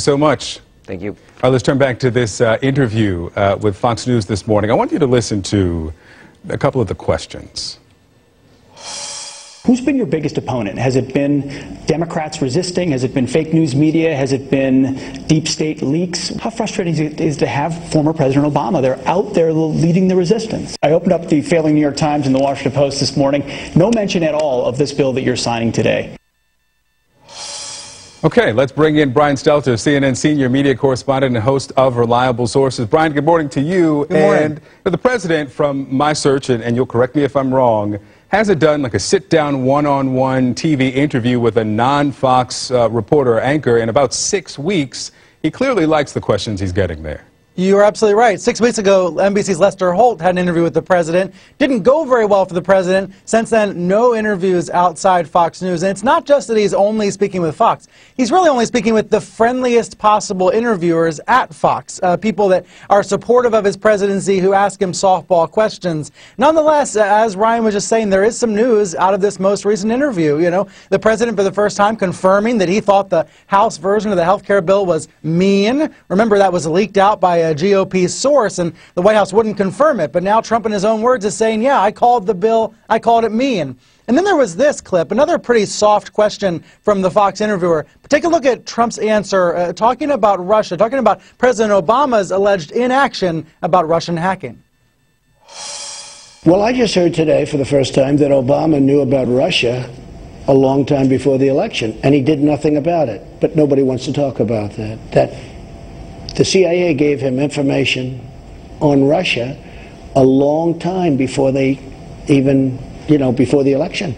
so much. Thank you. All right, let's turn back to this interview with Fox News this morning. I want you to listen to a couple of the questions. Who's been your biggest opponent? Has it been Democrats resisting? Has it been fake news media? Has it been deep state leaks? How frustrating it is to have former President Obama. They're out there leading the resistance. I opened up the failing New York Times and the Washington Post this morning. No mention at all of this bill that you're signing today. Okay, let's bring in Brian Stelter, CNN senior media correspondent and host of Reliable Sources. Brian, good morning to you. Good morning. And for the president, from my search, and you'll correct me if I'm wrong, hasn't done like a sit-down one-on-one TV interview with a non-Fox reporter or anchor in about 6 weeks. He clearly likes the questions he's getting there. You're absolutely right. 6 weeks ago, NBC's Lester Holt had an interview with the president. Didn't go very well for the president. Since then, no interviews outside Fox News. And it's not just that he's only speaking with Fox. He's really only speaking with the friendliest possible interviewers at Fox, people that are supportive of his presidency who ask him softball questions. Nonetheless, as Ryan was just saying, there is some news out of this most recent interview. You know, the president for the first time confirming that he thought the House version of the health care bill was mean. Remember, that was leaked out by a GOP source, and the White House wouldn't confirm it. But now Trump, in his own words, is saying, yeah, I called the bill, I called it mean. And then there was this clip, another pretty soft question from the Fox interviewer. But take a look at Trump's answer, talking about Russia, talking about President Obama's alleged inaction about Russian hacking. Well, I just heard today for the first time that Obama knew about Russia a long time before the election, and he did nothing about it. But nobody wants to talk about that. The CIA gave him information on Russia a long time before they even, before the election.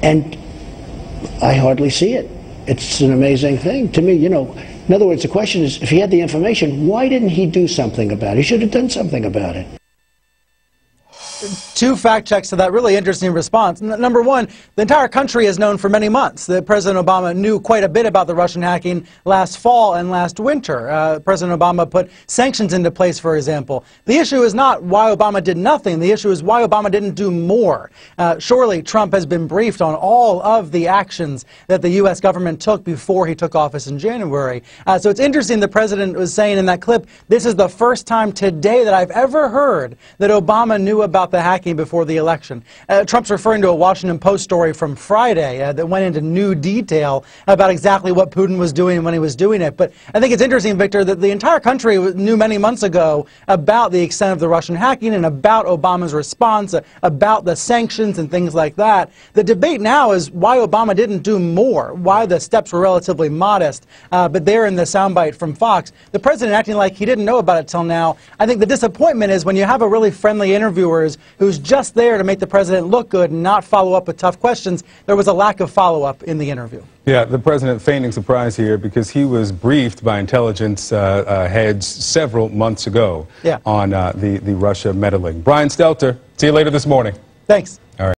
And I hardly see it. It's an amazing thing to me, In other words, the question is, if he had the information, why didn't he do something about it? He should have done something about it. Two fact checks to that really interesting response. Number one, the entire country has known for many months that President Obama knew quite a bit about the Russian hacking last fall and last winter. President Obama put sanctions into place, for example. The issue is not why Obama did nothing. The issue is why Obama didn't do more. Surely Trump has been briefed on all of the actions that the U.S. government took before he took office in January. So it's interesting the president was saying in that clip, this is the first time today that I've ever heard that Obama knew about the hacking before the election. Trump's referring to a Washington Post story from Friday that went into new detail about exactly what Putin was doing and when he was doing it. But I think it's interesting, Victor, that the entire country knew many months ago about the extent of the Russian hacking and about Obama's response, about the sanctions and things like that. The debate now is why Obama didn't do more, why the steps were relatively modest. But there in the soundbite from Fox, the president acting like he didn't know about it till now. I think the disappointment is when you have a really friendly interviewers who's just there to make the president look good and not follow up with tough questions. There was a lack of follow-up in the interview. Yeah, the president feigning surprise here because he was briefed by intelligence heads several months ago on the Russia meddling. Brian Stelter, see you later this morning. Thanks.